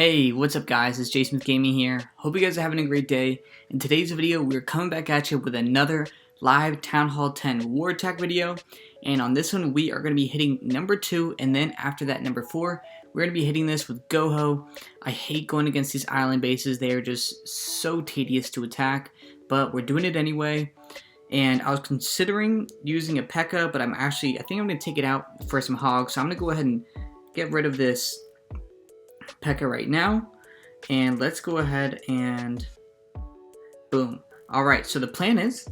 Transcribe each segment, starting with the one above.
Hey, what's up guys, it's Jsmith Gaming here. Hope you guys are having a great day. In today's video, we're coming back at you with another live Town Hall 10 War Attack video. And on this one, we are going to be hitting number 2, and then after that, number 4. We're going to be hitting this with goboho. I hate going against these island bases. They are just so tedious to attack, but we're doing it anyway. And I was considering using a P.E.K.K.A, but I think I'm going to take it out for some hogs. So I'm going to go ahead and get rid of this P.E.K.K.A right now, and let's go ahead and boom. Alright, so the plan is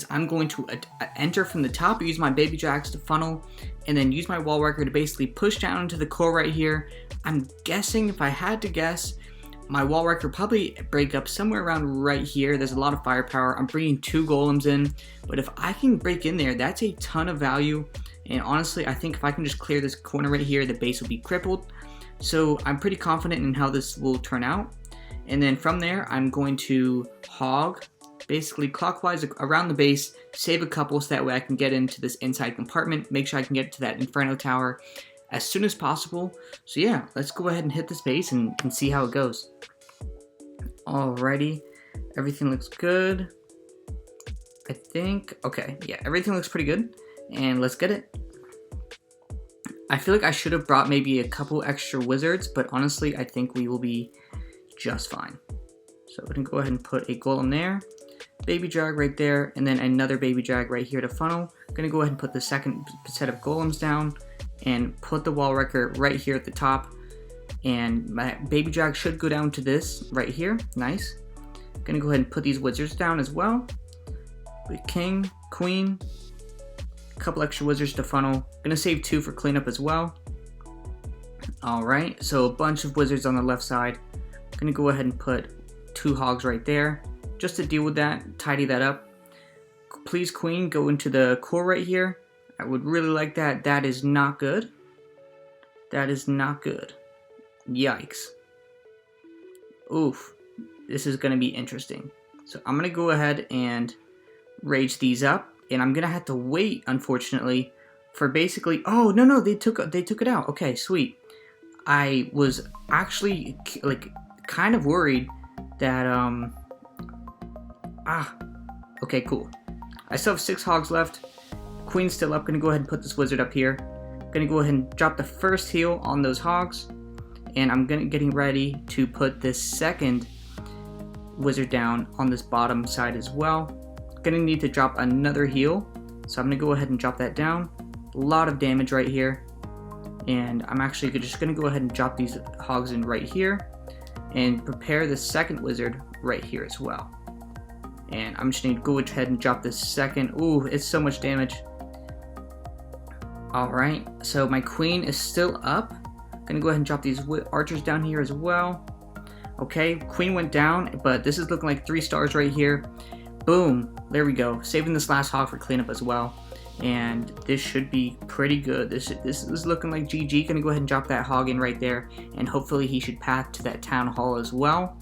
I'm going to enter from the top, use my baby jacks to funnel, and then use my wall worker to basically push down into the core right here. I'm guessing, if I had to guess, my wall worker probably break up somewhere around right here. There's a lot of firepower. I'm bringing 2 golems in, but if I can break in there, that's a ton of value. And honestly, I think if I can just clear this corner right here, the base will be crippled. So I'm pretty confident in how this will turn out. And then from there, I'm going to hog basically clockwise around the base, save a couple so that way I can get into this inside compartment, make sure I can get to that Inferno Tower as soon as possible. So yeah, let's go ahead and hit this base and see how it goes. Alrighty, everything looks good. I think, okay, yeah, everything looks pretty good. And let's get it. I feel like I should have brought maybe a couple extra wizards, but honestly, I think we will be just fine. So we can go ahead and put a golem there, baby jag right there, and then another baby jag right here to funnel. I'm gonna go ahead and put the second set of golems down and put the wall wrecker right here at the top. And my baby jag should go down to this right here. Nice. I'm gonna go ahead and put these wizards down as well. With king, queen, couple extra wizards to funnel. Gonna save 2 for cleanup as well. Alright, so a bunch of wizards on the left side. Gonna go ahead and put 2 hogs right there just to deal with that, tidy that up. Please, queen, go into the core right here. I would really like that. That is not good. That is not good. Yikes. Oof. This is gonna be interesting. So I'm gonna go ahead and rage these up. And I'm gonna have to wait, unfortunately, for basically. Oh no, they took it out. Okay, sweet. I was actually like kind of worried that okay, cool. I still have 6 hogs left. Queen's still up. Gonna go ahead and put this wizard up here. Gonna go ahead and drop the first heal on those hogs, and I'm getting ready to put this second wizard down on this bottom side as well. Gonna need to drop another heal, so I'm gonna go ahead and drop that down. A lot of damage right here, and I'm actually just gonna go ahead and drop these hogs in right here and prepare the second wizard right here as well. And I'm just gonna go ahead and drop this second. Ooh, it's so much damage. Alright, so my queen is still up. Gonna go ahead and drop these archers down here as well. Okay, queen went down, but this is looking like 3 stars right here. Boom, there we go. Saving this last hog for cleanup as well. And this should be pretty good. This is looking like GG. Gonna go ahead and drop that hog in right there. And hopefully he should path to that town hall as well.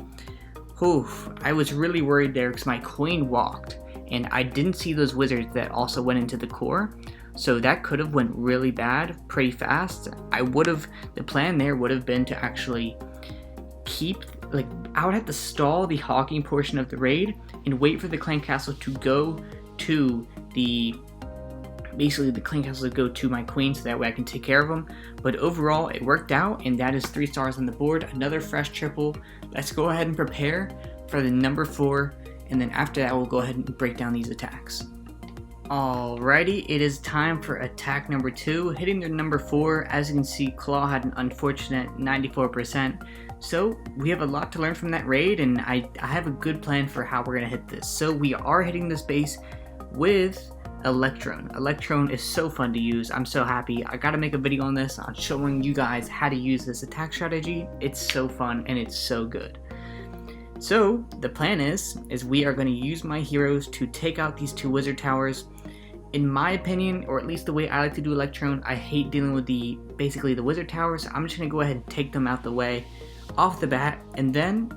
Oof, I was really worried there because my queen walked. And I didn't see those wizards that also went into the core. So that could have went really bad pretty fast. The plan there would have been to actually keep, I would have to stall the hogging portion of the raid and wait for the clan castle to go to the clan castle to go to my queen, so that way I can take care of them. But overall, it worked out, and that is 3 stars on the board. Another fresh triple. Let's go ahead and prepare for the number 4, and then after that, we'll go ahead and break down these attacks. Alrighty, it is time for attack number 2, hitting the number 4. As you can see, Claw had an unfortunate 94%. So we have a lot to learn from that raid, and I have a good plan for how we're going to hit this. So we are hitting this base with electrone. Electrone is so fun to use. I'm so happy. I got to make a video on this, on showing you guys how to use this attack strategy. It's so fun and it's so good. So the plan is we are going to use my heroes to take out these 2 wizard towers. In my opinion, or at least the way I like to do electrone, I hate dealing with basically the wizard towers. I'm just going to go ahead and take them out the way off the bat, and then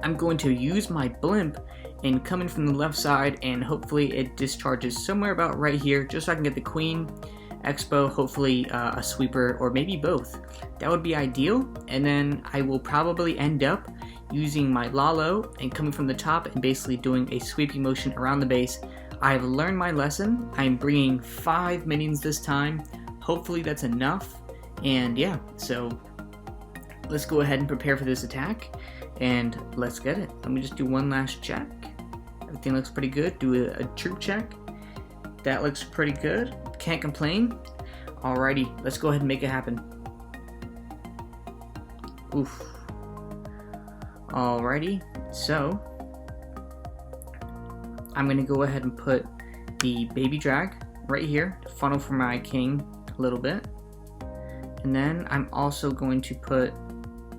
I'm going to use my blimp and come in from the left side, and hopefully it discharges somewhere about right here, just so I can get the queen. Expo, hopefully a sweeper, or maybe both. That would be ideal. And then I will probably end up using my Lalo and coming from the top and basically doing a sweeping motion around the base. I've learned my lesson. I'm bringing 5 minions this time. Hopefully that's enough. And yeah, so let's go ahead and prepare for this attack, and let's get it. Let me just do one last check. Everything looks pretty good. Do a troop check. That looks pretty good. Can't complain. Alrighty, let's go ahead and make it happen. Oof. Alrighty, so I'm gonna go ahead and put the baby drag right here to funnel for my king a little bit. And then I'm also going to put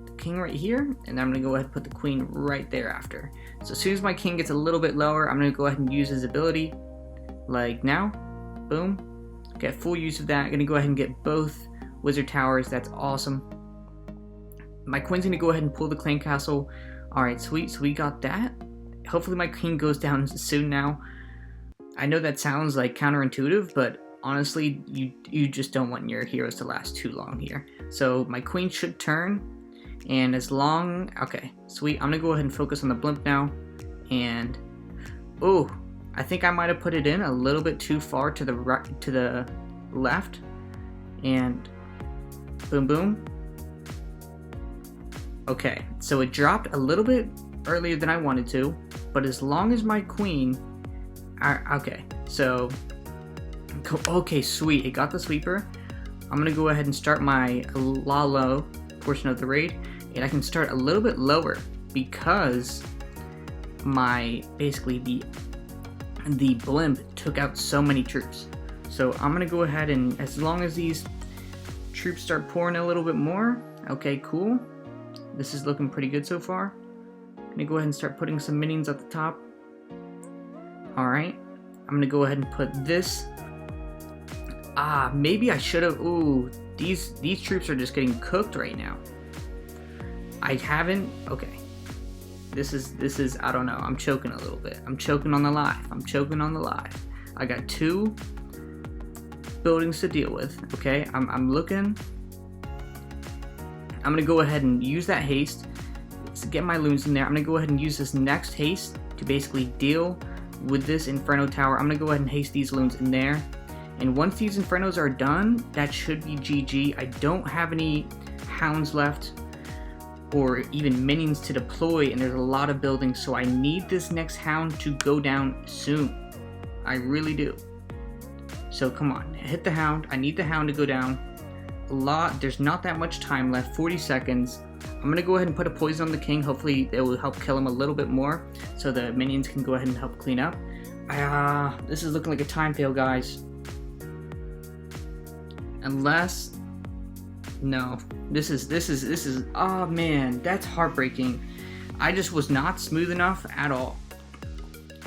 the king right here, and I'm going to go ahead and put the queen right there after. So as soon as my king gets a little bit lower, I'm going to go ahead and use his ability, like now. Boom. Get full use of that. I'm going to go ahead and get both wizard towers. That's awesome. My queen's going to go ahead and pull the clan castle. Alright, sweet. So we got that. Hopefully my king goes down soon now. I know that sounds like counterintuitive, but honestly, you just don't want your heroes to last too long here. So my queen should turn, and as long... Okay, sweet. I'm going to go ahead and focus on the blimp now. And... oh, I think I might have put it in a little bit too far to the right, to the left. And... boom, boom. Okay, so it dropped a little bit earlier than I wanted to, but as long as my queen... okay, so... okay, sweet. It got the sweeper. I'm going to go ahead and start my Lalo portion of the raid, and I can start a little bit lower because my, basically the blimp took out so many troops. So I'm going to go ahead and, as long as these troops start pouring a little bit more, okay, cool. This is looking pretty good so far. I'm going to go ahead and start putting some minions at the top. Alright, I'm going to go ahead and put this. Maybe I should have. Ooh, these troops are just getting cooked right now. I haven't. Okay, this is. I don't know. I'm choking a little bit. I'm choking on the live. I got 2 buildings to deal with. Okay, I'm looking. I'm gonna go ahead and use that haste to get my loons in there. I'm gonna go ahead and use this next haste to basically deal with this Inferno Tower. I'm gonna go ahead and haste these loons in there. And once these Infernos are done, that should be GG. I don't have any hounds left or even minions to deploy, and there's a lot of buildings, so I need this next hound to go down soon. I really do. So come on, hit the hound. I need the hound to go down. There's not that much time left, 40 seconds. I'm gonna go ahead and put a poison on the king. Hopefully it will help kill him a little bit more so the minions can go ahead and help clean up. This is looking like a time fail, guys. Unless, no, this is, oh man, that's heartbreaking. I just was not smooth enough at all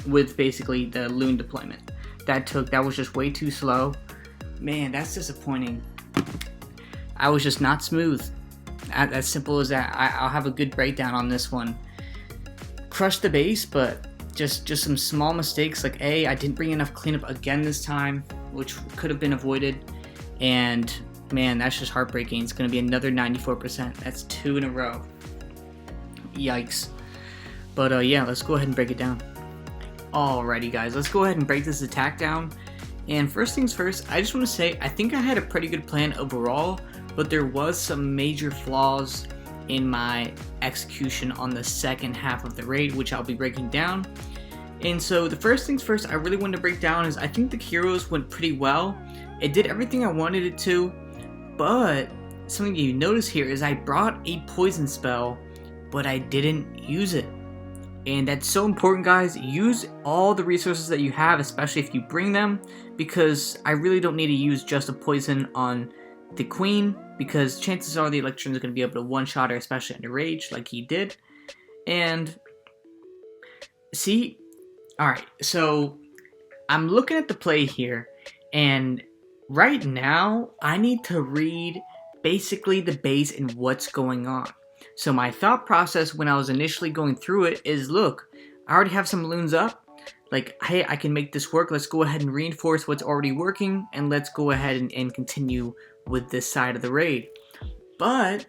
with basically the loon deployment. That was just way too slow. Man, that's disappointing. I was just not smooth. As simple as that. I'll have a good breakdown on this one. Crushed the base, but just some small mistakes. Like I didn't bring enough cleanup again this time, which could have been avoided. And man, that's just heartbreaking. It's going to be another 94%. That's 2 in a row. Yikes. But yeah, let's go ahead and break it down. Alrighty guys, let's go ahead and break this attack down. And first things first, I just want to say I think I had a pretty good plan overall, but there was some major flaws in my execution on the second half of the raid, which I'll be breaking down. And so the first things first I really wanted to break down is I think the heroes went pretty well. It did everything I wanted it to, but something you notice here is I brought a poison spell, but I didn't use it. And that's so important, guys. Use all the resources that you have, especially if you bring them, because I really don't need to use just a poison on the queen, because chances are the electrone is going to be able to one-shot her, especially under rage, like he did. And see, alright, so I'm looking at the play here, and right now I need to read basically the base and what's going on. So my thought process when I was initially going through it is, look, I already have some loons up. like, hey, I can make this work. Let's go ahead and reinforce what's already working, and let's go ahead and continue with this side of the raid. But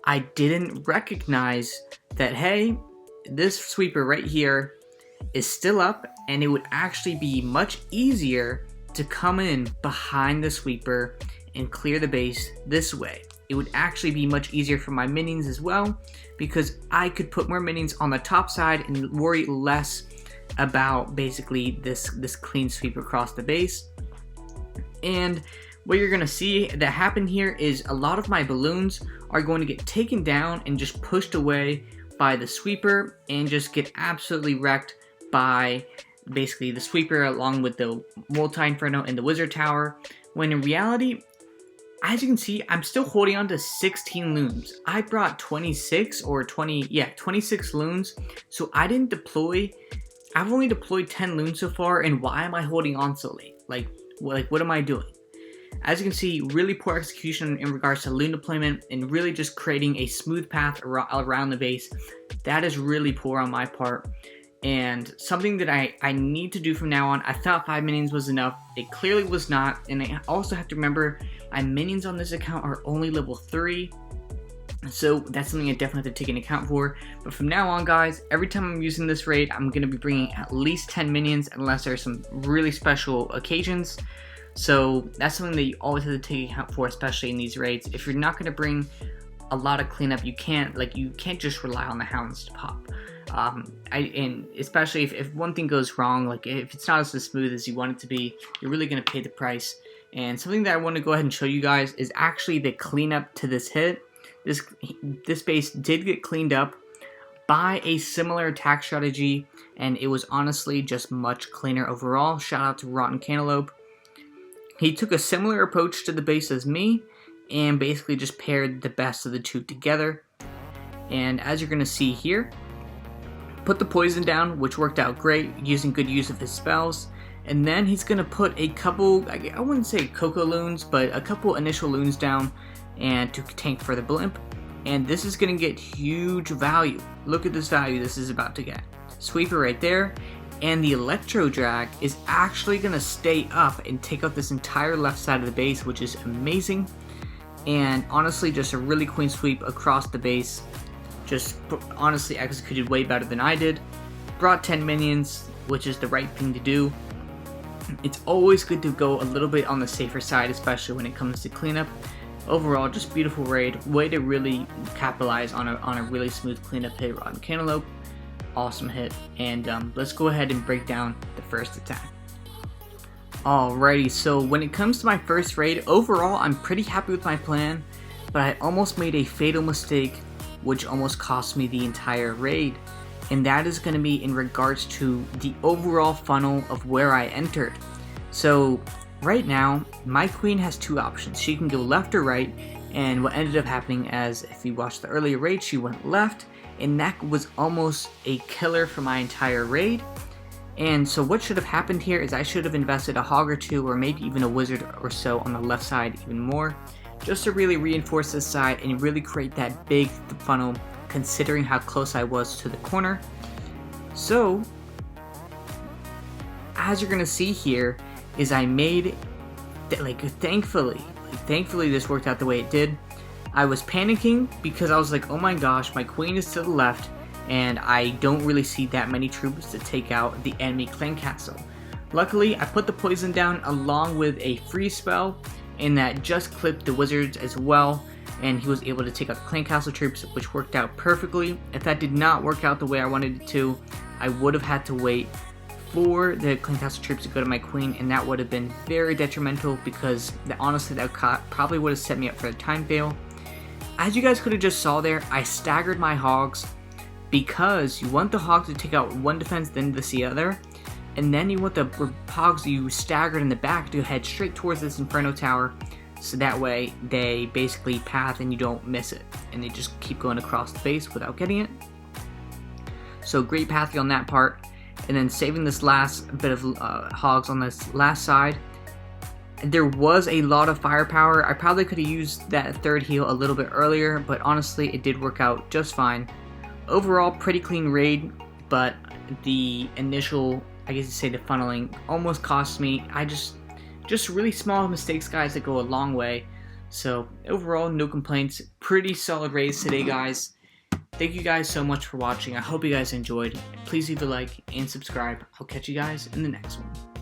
I didn't recognize that, hey, this sweeper right here is still up, and it would actually be much easier to come in behind the sweeper and clear the base this way. It would actually be much easier for my minions as well, because I could put more minions on the top side and worry less about basically this clean sweep across the base. And what you're gonna see that happen here is a lot of my balloons are going to get taken down and just pushed away by the sweeper and just get absolutely wrecked by basically the sweeper along with the multi-inferno and the wizard tower, when in reality, as you can see, I'm still holding on to 16 loons. I brought 26 loons, so I didn't deploy. I've only deployed 10 loons so far, and why am I holding on so late? Like what am I doing? As you can see, really poor execution in regards to loon deployment and really just creating a smooth path around the base. That is really poor on my part. And something that I need to do from now on. I thought 5 minions was enough. It clearly was not. And I also have to remember my minions on this account are only level 3. So that's something I definitely have to take into account for. But from now on, guys, every time I'm using this raid, I'm going to be bringing at least 10 minions unless there's some really special occasions. So that's something that you always have to take account for, especially in these raids. If you're not going to bring a lot of cleanup, you can't just rely on the hounds to pop. And especially if one thing goes wrong, like if it's not as smooth as you want it to be, you're really going to pay the price. And something that I want to go ahead and show you guys is actually the cleanup to this hit. This base did get cleaned up by a similar attack strategy, and it was honestly just much cleaner overall. Shout out to Rotten Cantaloupe. He took a similar approach to the base as me, and basically just paired the best of the two together. And as you're going to see here, put the poison down, which worked out great, using good use of his spells. And then he's going to put a couple, I wouldn't say cocoa loons, but a couple initial loons down and to tank for the blimp. And this is going to get huge value. Look at this value this is about to get. Sweeper right there. And the electro drag is actually going to stay up and take out this entire left side of the base, which is amazing. And honestly, just a really clean sweep across the base. Just honestly executed way better than I did. Brought 10 minions, which is the right thing to do. It's always good to go a little bit on the safer side, especially when it comes to cleanup. Overall, just beautiful raid. Way to really capitalize on a really smooth cleanup hit on Cantaloupe. Awesome hit. And let's go ahead and break down the first attack. Alrighty, so when it comes to my first raid, overall I'm pretty happy with my plan, but I almost made a fatal mistake which almost cost me the entire raid. And that is going to be in regards to the overall funnel of where I entered. So right now, my queen has two options. She can go left or right, and what ended up happening, as if you watched the earlier raid, she went left, and that was almost a killer for my entire raid. And so what should have happened here is I should have invested a hog or two, or maybe even a wizard or so on the left side even more, just to really reinforce this side and really create that big funnel, considering how close I was to the corner. So as you're gonna see here is I made thankfully this worked out the way it did. I was panicking because I was like, oh my gosh, my queen is to the left and I don't really see that many troops to take out the enemy clan castle. Luckily, I put the poison down along with a free spell, and that just clipped the wizards as well, and he was able to take out the clan castle troops, which worked out perfectly. If that did not work out the way I wanted it to, I would have had to wait for the clan castle troops to go to my queen, and that would have been very detrimental because honestly that probably would have set me up for a time fail. As you guys could have just saw there, I staggered my hogs because you want the hogs to take out one defense, then the other, and then you want the hogs you staggered in the back to head straight towards this inferno tower, so that way they basically path and you don't miss it, and they just keep going across the base without getting it. So great pathing on that part, and then saving this last bit of hogs on this last side. There was a lot of firepower. I probably could have used that third heal a little bit earlier, but honestly it did work out just fine. Overall, pretty clean raid. but the initial, I guess you say, the funneling almost cost me. Just really small mistakes, guys, that go a long way. So overall, no complaints. Pretty solid raise today, guys. Thank you guys so much for watching. I hope you guys enjoyed. Please leave a like and subscribe. I'll catch you guys in the next one.